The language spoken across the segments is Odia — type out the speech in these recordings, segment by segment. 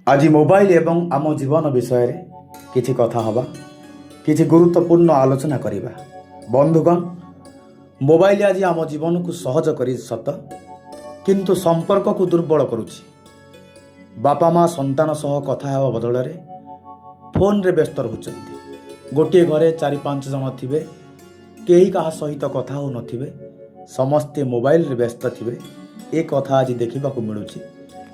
आज मोबाइल एवं आम जीवन विषय किछि कथा हवा किछि गुरुत्वपूर्ण आलोचना करिबा। बंधुगण, मोबाइल आज आम जीवन को सहज करी सत किंतु संपर्क को दुर्बल करुछि। बापा माँ संतान सह कथा हेबा बदल रे फोन रे व्यस्त रहउछन्ति। गोटे घरे 4-5 जन थिबे, केही कहा सहित कथा हो नथिबे, समस्ते मोबाइल रे व्यस्त थिबे। ए कथा आज देखिबा को मिलुछि।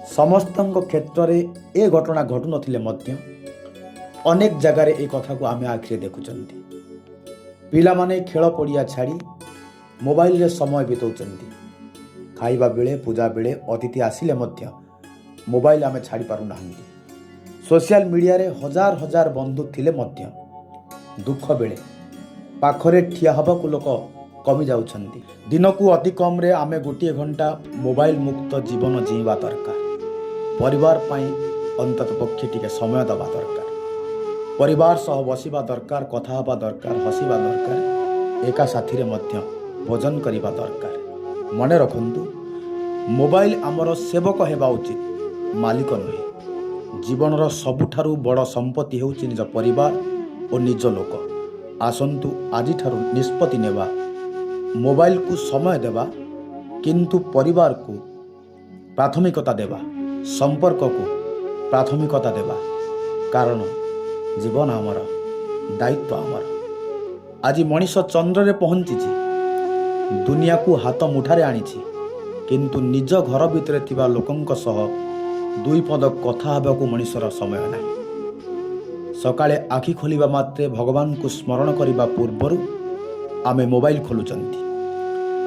समस्तଙ୍କ କ୍ଷେତ୍ରରେ ए घटना घटु नथिले मध्य अनेक जगार ए कथा को आमे आखिरे देखुचंती। पिला माने खेल पड़िया छाड़ी मोबाइल रे समय बिताउचंती। खाइबा बेले पूजा बेले अतिथि आसिले मध्य मोबाइल आमे छाड़ी पारु नाहंती। सोशल मीडिया रे हजार हजार बंधु थिले मध्य दुख बेले पाखरे ठिया हबा को लोक कमी जाउछंती। दिन को अति कम रे आमे गोटे घंटा मोबाइल मुक्त जीवन जीवा दरकार। परिवार पाई अंतत पक्षे टिके समय दबा दरकार। परिवार सह बसिबा दरकार, कथा हबा दरकार, हसिबा दरकार, एका साथी रे मध्य भोजन करिबा दरकार। मने रखंतु, मोबाइल आमर सेवक हेबा उचित, मालिक नहे। जीवनर सबुठारु बड़ संपत्ति हेउछि निज परिवार और निज लोक। आसंतु आजि ठारु निष्पत्ति नेबा, मोबाइल को समय देवा किंतु परिवार को प्राथमिकता देवा, संपर्क को प्राथमिकता देवा। कारण जीवन आमर, दायित्व आमर। आज मनीष चंद्र रे पहुंची, दुनिया को हाथ मुठारे आनिछि, किंतु निज घर भितर थिबा लोकंक सह दुई पद कथा हेबा को मनीषर समय नाही। सकाळे आखि खोलिबा मात्रे भगवान को स्मरण करिबा पूर्वरु आमे मोबाइल खोलुचंती।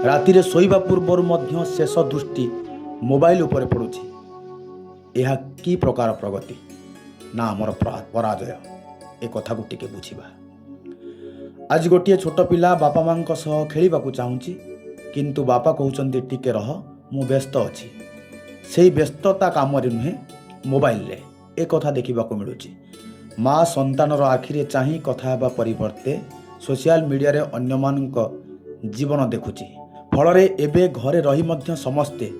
राति रे सोइबा पूर्वरु मध्य शेष दृष्टि मोबाइल उपरे पड़ुछि। यह की प्रकार प्रगति ना आमर पराजय? ए कथा को टिके बुझिबा। आज गोटे छोट पिला बापा मां सह खेलिबा को चाहूची, किंतु बापा कहउचंती टिके रह, मु व्यस्त अछि। सेही व्यस्तता काम रे नुहे, मोबाइल रे। ए कथा देखिबा को मिलुची। माँ संतानर आखिरे चाही कथा हेबा परिवर्ते सोशल मीडिया रे अन्य मानक जीवन देखुची। फलरे एबे घरे रही मध्य समस्ते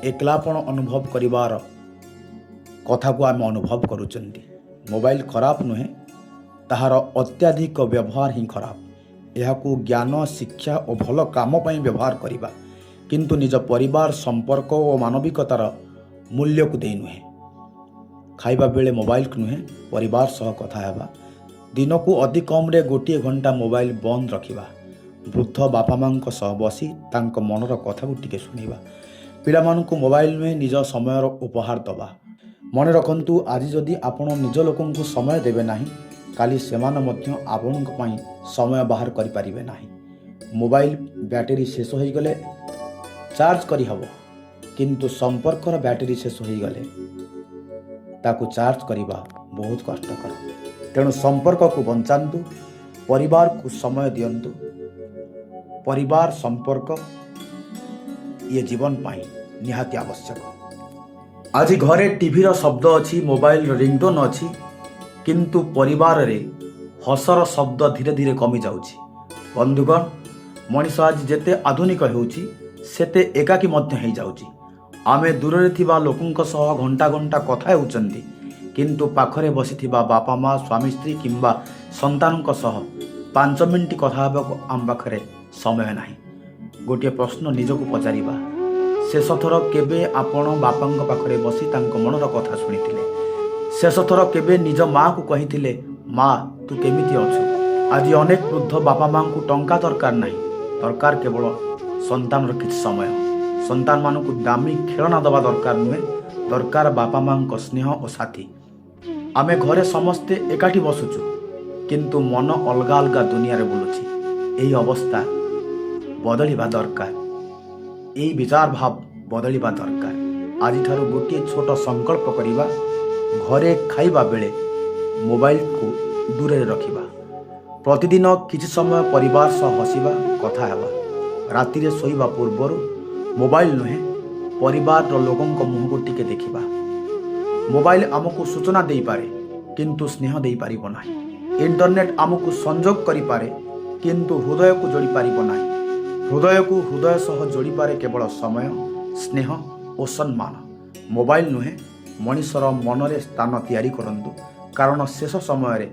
एकलापन अनुभव करिवार कथा को आम अनुभव करुचंती। मोबाइल खराब नुहे, ताहार अत्याधिक व्यवहार ही खराब। यह को ज्ञान, शिक्षा और भल काम पई व्यवहार करिबा, किंतु निज परिवार, संपर्क और मानविकतार मूल्य को दे नुहे। खाइबा बेले मोबाइल को नुहे, परिवार सह कथा हेबा। दिन को अति कम रे गोटे घंटा मोबाइल बंद रखिबा। वृद्ध बापा मां सह बसी तांक मनर कथा को टिके सुनिबा। पिला मानकु मोबाइल नुहे, निज समयर उपहार दबा। मने रखंतु, आज जदि आपण निज लोकन को समय देबे नाही, काली सेमान मध्य आपनक पई समय बाहर करि परिबे नाही। मोबाइल बैटरी शेष होई गले चार्ज करि हबो, किंतु संपर्कर बैटरी शेष होई गले ताकू चार्ज करिबा बहुत कष्टकर। तेणु संपर्क को बंचातु, परिवार को समय दियंतु। परिवार संपर्क ये जीवन पाई निहाती आवश्यक। आज घरे टीवी रो शब्द अछि, मोबाइल रिंगटोन अछि, किंतु परिवार रे हसर शब्द धीरे धीरे कमी जाउछि। बंधुगण, मनीष आज जेते आधुनिक हेउछि सेते एकाकी मध्य हेइ जाउछि। आमे दूर रे थिबा लोकंक सह घंटा घंटा कथा हेउचंती, किंतु पाखरे बसिथिबा बापा माँ, स्वामी स्त्री किंबा संतानक सह 5 मिनिट कथा हेबाक आम पाखरे समय नाही। गोटे प्रश्न निजको पचारिबा, शेष थर केबे आपण बापांक पाखरे बसी तांक मनर कथा शुणिथिले? शेष थर केबे निज माँ को कहिथिले, माँ तू केमिति अछु? आज अनेक वृद्ध बापा माँ को टंका दरकार नाही, दरकार केवल संतानर किछि समय। संतान मानकु दामी खेलना दबा दरकार नुहे, दरकार बापा माँ को स्नेह और साथी। आमे घरे समस्ते एकाठी बसुचु, किंतु मन अलगा अलगा दुनिया रे बुलुछि। एही अवस्था बदलिबा दरकार। एही विचार भाव बदलिबा दरकार। आज ठारू गोटे छोट संकल्प करिबा, घरे खाइबा बेले मोबाइल को दूर रे रखिबा। प्रतिदिन किछि समय परिवार सह हसिबा, कथा हेबा। राति रे सोइबा पूर्वरु मोबाइल नुहे, परिवार रो लोकंक मुह को टिके देखिबा। मोबाइल आमको सूचना देई पारे, किंतु स्नेह देई पारिबो नाही। इंटरनेट आमको संजोग करि पारे, किंतु हृदय को जोड़ी पारिबो नाही। हृदय को हृदय सह जोड़ी पारे केवल समय, स्नेह और सम्मान। मोबाइल नुहे, ମଣିଷର ମନରେ ସ୍ଥାନ ତିଆରି କରନ୍ତୁ, କାରଣ ଶେଷ ସମୟରେ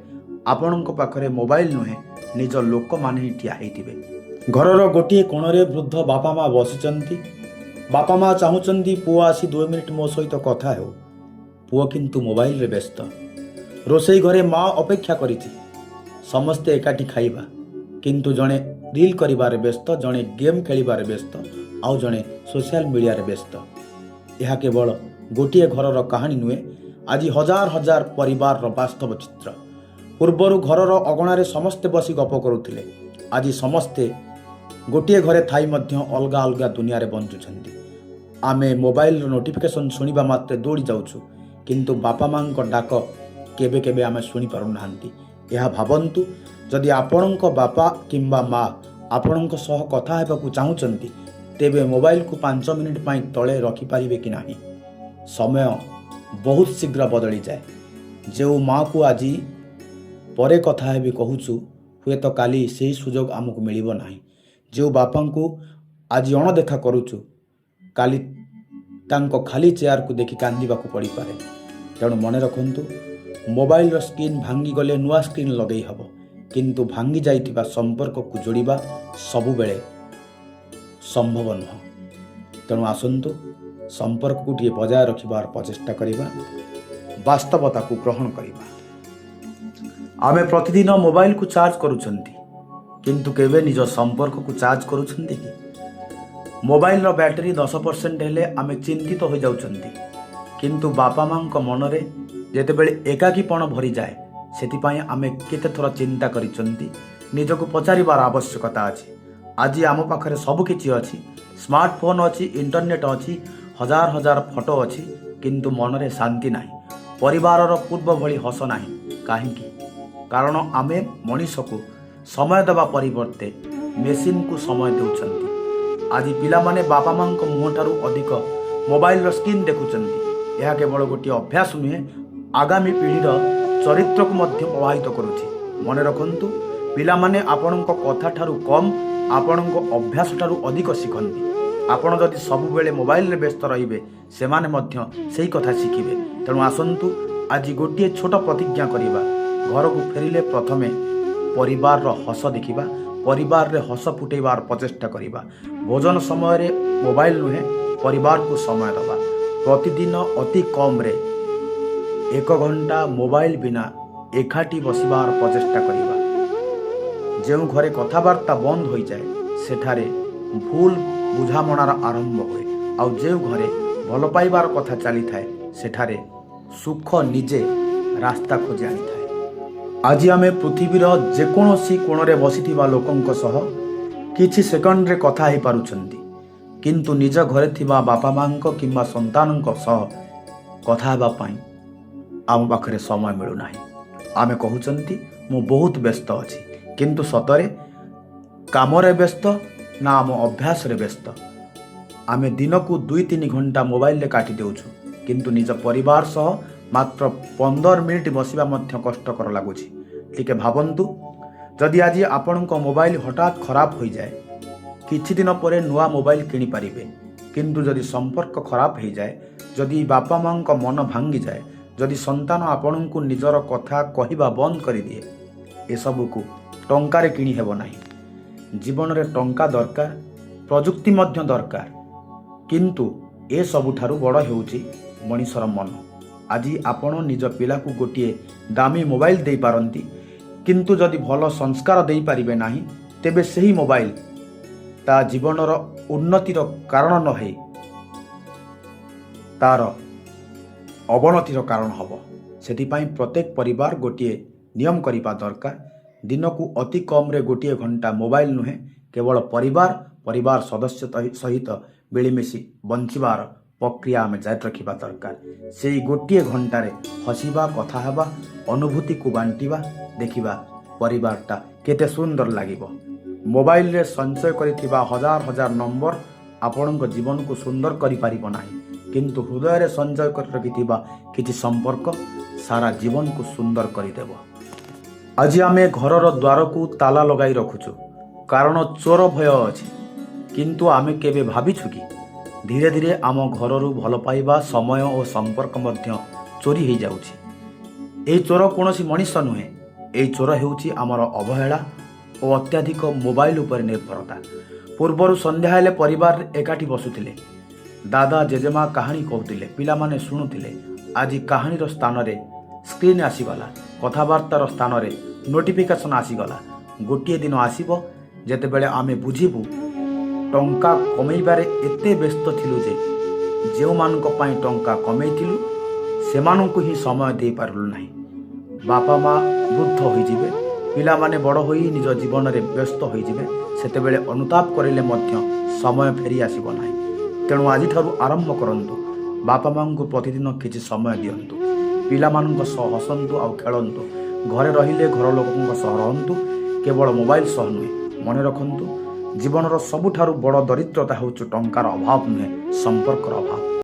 ଆପଣଙ୍କ ପାଖରେ ମୋବାଇଲ ନୁହେଁ, ନିଜ ଲୋକମାନେ ହିଁ ଠିଆ ହେଇଥିବେ। ଘରର ଗୋଟିଏ କୋଣରେ ବୃଦ୍ଧ ବାପା ମା ବସିଛନ୍ତି। ବାପା ମା ଚାହୁଁଛନ୍ତି ପୁଅ ଆସି 2 ମିନିଟ୍ ମୋ ସହିତ କଥା ହେଉ। ପୁଅ କିନ୍ତୁ ମୋବାଇଲରେ ବ୍ୟସ୍ତ। ରୋଷେଇ ଘରେ ମା ଅପେକ୍ଷା କରିଛି ସମସ୍ତେ ଏକାଠି ଖାଇବା, କିନ୍ତୁ ଜଣେ ରିଲ୍ କରିବାରେ ବ୍ୟସ୍ତ, ଜଣେ ଗେମ୍ ଖେଳିବାରେ ବ୍ୟସ୍ତ, ଆଉ ଜଣେ ସୋସିଆଲ ମିଡ଼ିଆରେ ବ୍ୟସ୍ତ। ଏହା କେବଳ ଗୋଟିଏ ଘରର କାହାଣୀ ନୁହେଁ, ଆଜି ହଜାର ହଜାର ପରିବାରର ବାସ୍ତବ ଚିତ୍ର। ପୂର୍ବରୁ ଘରର ଅଗଣାରେ ସମସ୍ତେ ବସି ଗପ କରୁଥିଲେ, ଆଜି ସମସ୍ତେ ଗୋଟିଏ ଘରେ ଥାଇ ମଧ୍ୟ ଅଲଗା ଅଲଗା ଦୁନିଆରେ ବଞ୍ଚୁଛନ୍ତି। ଆମେ ମୋବାଇଲର ନୋଟିଫିକେସନ୍ ଶୁଣିବା ମାତ୍ରେ ଦୌଡ଼ି ଯାଉଛୁ, କିନ୍ତୁ ବାପା ମାଙ୍କ ଡାକ କେବେ କେବେ ଆମେ ଶୁଣିପାରୁନାହାନ୍ତି। ଏହା ଭାବନ୍ତୁ, ଯଦି ଆପଣଙ୍କ ବାପା କିମ୍ବା ମା ଆପଣଙ୍କ ସହ କଥା ହେବାକୁ ଚାହୁଁଛନ୍ତି, ତେବେ ମୋବାଇଲକୁ 5 ମିନିଟ୍ ପାଇଁ ତଳେ ରଖିପାରିବେ କି ନାହିଁ? ସମୟ ବହୁତ ଶୀଘ୍ର ବଦଳିଯାଏ। ଯେଉଁ ମାଆକୁ ଆଜି ପରେ କଥା ହେବି କହୁଛୁ, ହୁଏତ କାଲି ସେହି ସୁଯୋଗ ଆମକୁ ମିଳିବ ନାହିଁ। ଯେଉଁ ବାପାଙ୍କୁ ଆଜି ଅଣଦେଖା କରୁଛୁ, କାଲି ତାଙ୍କ ଖାଲି ଚେୟାରକୁ ଦେଖି କାନ୍ଦିବାକୁ ପଡ଼ିପାରେ। ତେଣୁ ମନେ ରଖନ୍ତୁ, ମୋବାଇଲର ସ୍କ୍ରିନ୍ ଭାଙ୍ଗିଗଲେ ନୂଆ ସ୍କ୍ରିନ୍ ଲଗାଇ ହେବ, କିନ୍ତୁ ଭାଙ୍ଗି ଯାଇଥିବା ସମ୍ପର୍କକୁ ଯୋଡ଼ିବା ସବୁବେଳେ ସମ୍ଭବ ନୁହଁ। ତେଣୁ ଆସନ୍ତୁ, ସମ୍ପର୍କକୁ ଟିକେ ବଜାୟ ରଖିବାର ପ୍ରଚେଷ୍ଟା କରିବା, ବାସ୍ତବତାକୁ ଗ୍ରହଣ କରିବା। ଆମେ ପ୍ରତିଦିନ ମୋବାଇଲକୁ ଚାର୍ଜ କରୁଛନ୍ତି, କିନ୍ତୁ କେବେ ନିଜ ସମ୍ପର୍କକୁ ଚାର୍ଜ କରୁଛନ୍ତି କି? ମୋବାଇଲର ବ୍ୟାଟେରୀ 10% ହେଲେ ଆମେ ଚିନ୍ତିତ ହୋଇଯାଉଛନ୍ତି, କିନ୍ତୁ ବାପା ମାଙ୍କ ମନରେ ଯେତେବେଳେ ଏକାକୀପଣ ଭରିଯାଏ, ସେଥିପାଇଁ ଆମେ କେତେଥର ଚିନ୍ତା କରିଛନ୍ତି? ନିଜକୁ ପଚାରିବାର ଆବଶ୍ୟକତା ଅଛି। ଆଜି ଆମ ପାଖରେ ସବୁକିଛି ଅଛି, ସ୍ମାର୍ଟଫୋନ୍ ଅଛି, ଇଣ୍ଟରନେଟ୍ ଅଛି, ହଜାର ହଜାର ଫଟୋ ଅଛି, କିନ୍ତୁ ମନରେ ଶାନ୍ତି ନାହିଁ। ପରିବାରର ପୂର୍ବ ଭଳି ହସ ନାହିଁ। କାହିଁକି? କାରଣ ଆମେ ମଣିଷକୁ ସମୟ ଦେବା ପରିବର୍ତ୍ତେ ମେସିନ୍କୁ ସମୟ ଦେଉଛନ୍ତି। ଆଜି ପିଲାମାନେ ବାପା ମାଙ୍କ ମୁହଁଠାରୁ ଅଧିକ ମୋବାଇଲର ସ୍କ୍ରିନ୍ ଦେଖୁଛନ୍ତି। ଏହା କେବଳ ଗୋଟିଏ ଅଭ୍ୟାସ ନୁହେଁ, ଆଗାମୀ ପିଢ଼ିର ଚରିତ୍ରକୁ ମଧ୍ୟ ପ୍ରଭାବିତ କରୁଛି। ମନେ ରଖନ୍ତୁ, ପିଲାମାନେ ଆପଣଙ୍କ କଥାଠାରୁ କମ୍, ଆପଣଙ୍କ ଅଭ୍ୟାସଠାରୁ ଅଧିକ ଶିଖନ୍ତି। ଆପଣ ଯଦି ସବୁବେଳେ ମୋବାଇଲରେ ବ୍ୟସ୍ତ ରହିବେ, ସେମାନେ ମଧ୍ୟ ସେହି କଥା ଶିଖିବେ। ତେଣୁ ଆସନ୍ତୁ, ଆଜି ଗୋଟିଏ ଛୋଟ ପ୍ରତିଜ୍ଞା କରିବା। ଘରକୁ ଫେରିଲେ ପ୍ରଥମେ ପରିବାରର ହସ ଦେଖିବା, ପରିବାରରେ ହସ ଫୁଟେଇବାର ପ୍ରଚେଷ୍ଟା କରିବା। ଭୋଜନ ସମୟରେ ମୋବାଇଲ ନୁହେଁ, ପରିବାରକୁ ସମୟ ଦେବା। ପ୍ରତିଦିନ ଅତି କମ୍ରେ 1 ଘଣ୍ଟା ମୋବାଇଲ ବିନା ଏକାଠି ବସିବାର ପ୍ରଚେଷ୍ଟା କରିବା। ଯେଉଁ ଘରେ କଥାବାର୍ତ୍ତା ବନ୍ଦ ହୋଇଯାଏ, ସେଠାରେ ଭୁଲ ବୁଝାମଣାର ଆରମ୍ଭ ହୁଏ, ଆଉ ଯେଉଁ ଘରେ ଭଲ ପାଇବାର କଥା ଚାଲିଥାଏ, ସେଠାରେ ସୁଖ ନିଜେ ରାସ୍ତା ଖୋଜି ଆଣିଥାଏ। ଆଜି ଆମେ ପୃଥିବୀର ଯେକୌଣସି କୋଣରେ ବସିଥିବା ଲୋକଙ୍କ ସହ କିଛି ସେକେଣ୍ଡରେ କଥା ହେଇପାରୁଛନ୍ତି, କିନ୍ତୁ ନିଜ ଘରେ ଥିବା ବାପା ମାଙ୍କ କିମ୍ବା ସନ୍ତାନଙ୍କ ସହ କଥା ହେବା ପାଇଁ ଆମ ପାଖରେ ସମୟ ମିଳୁନାହିଁ। ଆମେ କହୁଛନ୍ତି ମୁଁ ବହୁତ ବ୍ୟସ୍ତ ଅଛି, କିନ୍ତୁ ସତରେ କାମରେ ବ୍ୟସ୍ତ ନା ଆମ ଅଭ୍ୟାସରେ ବ୍ୟସ୍ତ? ଆମେ ଦିନକୁ 2-3 ଘଣ୍ଟା ମୋବାଇଲରେ କାଟି ଦେଉଛୁ, କିନ୍ତୁ ନିଜ ପରିବାର ସହ ମାତ୍ର 15 ମିନିଟ୍ ବସିବା ମଧ୍ୟ କଷ୍ଟକର ଲାଗୁଛି। ଟିକେ ଭାବନ୍ତୁ, ଯଦି ଆଜି ଆପଣଙ୍କ ମୋବାଇଲ ହଠାତ୍ ଖରାପ ହୋଇଯାଏ, କିଛି ଦିନ ପରେ ନୂଆ ମୋବାଇଲ କିଣିପାରିବେ, କିନ୍ତୁ ଯଦି ସମ୍ପର୍କ ଖରାପ ହୋଇଯାଏ, ଯଦି ବାପା ମାଙ୍କ ମନ ଭାଙ୍ଗିଯାଏ, ଯଦି ସନ୍ତାନ ଆପଣଙ୍କୁ ନିଜର କଥା କହିବା ବନ୍ଦ କରିଦିଏ, ଏସବୁକୁ ଟଙ୍କାରେ କିଣି ହେବ ନାହିଁ। ଜୀବନରେ ଟଙ୍କା ଦରକାର, ପ୍ରଯୁକ୍ତି ମଧ୍ୟ ଦରକାର, କିନ୍ତୁ ଏସବୁଠାରୁ ବଡ଼ ହେଉଛି ମଣିଷର ମନ। ଆଜି ଆପଣ ନିଜ ପିଲାକୁ ଗୋଟିଏ ଦାମୀ ମୋବାଇଲ ଦେଇପାରନ୍ତି, କିନ୍ତୁ ଯଦି ଭଲ ସଂସ୍କାର ଦେଇପାରିବେ ନାହିଁ, ତେବେ ସେହି ମୋବାଇଲ ତା ଜୀବନର ଉନ୍ନତିର କାରଣ ନ ହୋଇ ତାର ଅବନତିର କାରଣ ହେବ। ସେଥିପାଇଁ ପ୍ରତ୍ୟେକ ପରିବାର ଗୋଟିଏ ନିୟମ କରିବା ଦରକାର। ଦିନକୁ ଅତି କମ୍ରେ 1 ଘଣ୍ଟା ମୋବାଇଲ ନୁହେଁ, କେବଳ ପରିବାର ସଦସ୍ୟ ସହିତ ମିଳିମିଶି ବଞ୍ଚିବାର ପ୍ରକ୍ରିୟା ଆମେ ଜାରି ରଖିବା ଦରକାର। ସେଇ 1 ଘଣ୍ଟାରେ ହସିବା, କଥା ହେବା, ଅନୁଭୂତିକୁ ବାଣ୍ଟିବା, ଦେଖିବା ପରିବାରଟା କେତେ ସୁନ୍ଦର ଲାଗିବ। ମୋବାଇଲରେ ସଞ୍ଚୟ କରିଥିବା ହଜାର ହଜାର ନମ୍ବର ଆପଣଙ୍କ ଜୀବନକୁ ସୁନ୍ଦର କରିପାରିବ ନାହିଁ, କିନ୍ତୁ ହୃଦୟରେ ସଞ୍ଚୟ କରି ରଖିଥିବା କିଛି ସମ୍ପର୍କ ସାରା ଜୀବନକୁ ସୁନ୍ଦର କରିଦେବ। ଆଜି ଆମେ ଘରର ଦ୍ୱାରକୁ ତାଲା ଲଗାଇ ରଖୁଛୁ, କାରଣ ଚୋର ଭୟ ଅଛି, କିନ୍ତୁ ଆମେ କେବେ ଭାବିଛୁ କି ଧୀରେ ଧୀରେ ଆମ ଘରରୁ ଭଲ ପାଇବା ସମୟ ଓ ସମ୍ପର୍କ ମଧ୍ୟ ଚୋରି ହୋଇଯାଉଛି। ଏହି ଚୋର କୌଣସି ମଣିଷ ନୁହେଁ, ଏହି ଚୋର ହେଉଛି ଆମର ଅବହେଳା ଓ ଅତ୍ୟଧିକ ମୋବାଇଲ ଉପରେ ନିର୍ଭରତା। ପୂର୍ବରୁ ସନ୍ଧ୍ୟା ହେଲେ ପରିବାର ଏକାଠି ବସୁଥିଲେ, ଦାଦା ଜେଜେମା କାହାଣୀ କହୁଥିଲେ, ପିଲାମାନେ ଶୁଣୁଥିଲେ। ଆଜି କାହାଣୀର ସ୍ଥାନରେ ସ୍କ୍ରିନ୍ ଆସିଗଲା, କଥାବାର୍ତ୍ତାର ସ୍ଥାନରେ ନୋଟିଫିକେସନ୍ ଆସିଗଲା। ଗୋଟିଏ ଦିନ ଆସିବ ଯେତେବେଳେ ଆମେ ବୁଝିବୁ ଟଙ୍କା କମେଇବାରେ ଏତେ ବ୍ୟସ୍ତ ଥିଲୁ ଯେ ଯେଉଁମାନଙ୍କ ପାଇଁ ଟଙ୍କା କମେଇଥିଲୁ ସେମାନଙ୍କୁ ହିଁ ସମୟ ଦେଇପାରିଲୁ ନାହିଁ। ବାପା ମା ବୃଦ୍ଧ ହୋଇଯିବେ, ପିଲାମାନେ ବଡ଼ ହୋଇ ନିଜ ଜୀବନରେ ବ୍ୟସ୍ତ ହୋଇଯିବେ। ସେତେବେଳେ ଅନୁତାପ କରିଲେ ମଧ୍ୟ ସମୟ ଫେରି ଆସିବ ନାହିଁ। ତେଣୁ ଆଜିଠାରୁ ଆରମ୍ଭ କରନ୍ତୁ, ବାପା ମାଆଙ୍କୁ ପ୍ରତିଦିନ କିଛି ସମୟ ଦିଅନ୍ତୁ, ପିଲାମାନଙ୍କ ସହ ହସନ୍ତୁ ଆଉ ଖେଳନ୍ତୁ। ଘରେ ରହିଲେ ଘର ଲୋକଙ୍କ ସହ ରହନ୍ତୁ, କେବଳ ମୋବାଇଲ ସହ ନୁହେଁ। ମନେ ରଖନ୍ତୁ, ଜୀବନର ସବୁଠାରୁ ବଡ଼ ଦରିଦ୍ରତା ହେଉଛି ଟଙ୍କାର ଅଭାବ ନୁହେଁ, ସମ୍ପର୍କର ଅଭାବ।